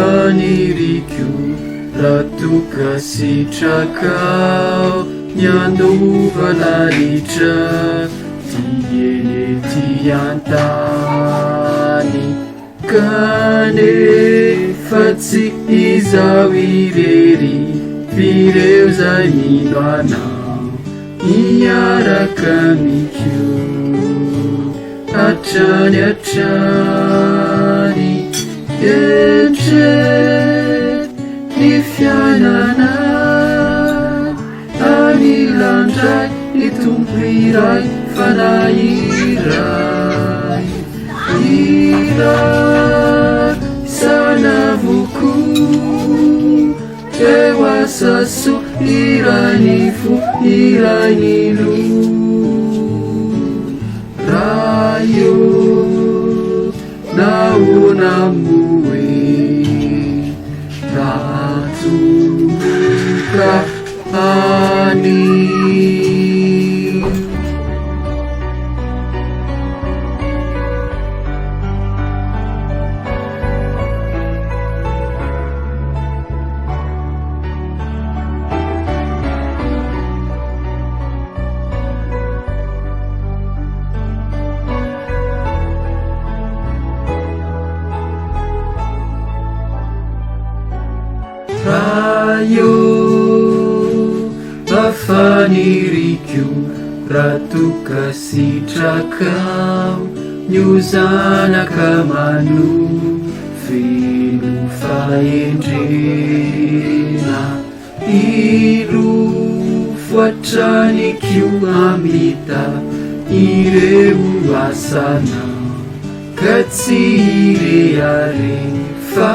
faniriko raha toka sitrakao ny andova lalitra tieny ty antany kanefa tsy izao irery fireo zay mino anao miaraka mikio hatrany etre ny fiainana anilandray ny tompo iray fanahy iray sanavoko eo asaso iray ny fo iray ny lo raha io naona moe ratoka ani rayo afaniriko raha toka sitrakao nyo zanaka mano feno fahendrena ilofo hatranikio amita ireo asanao ka tsy ireare fa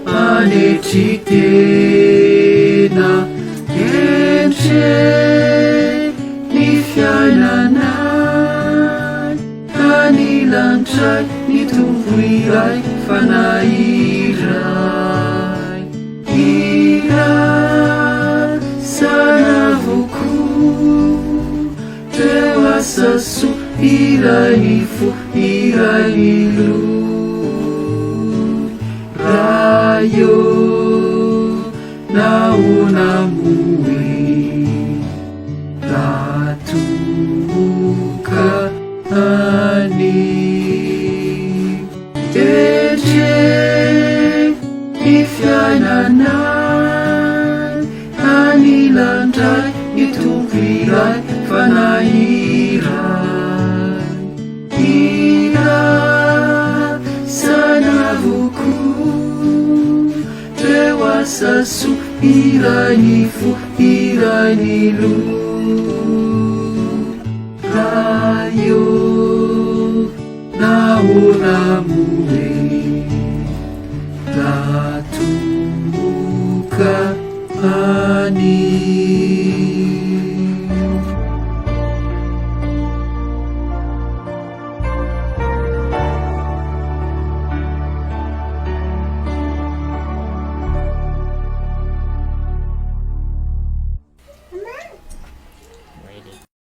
anetritena entre ny fiainana anilantray ny tompo iray fanahy iray sanavoko teo asaso iray ny fo iray ny lo rayo naona moe ratoka ani etre ny fiainana anilandray ny tompo iray fanahy iray sanavoko teo asaso iray ny fo iray ny lo rayo naona moe ratoka ani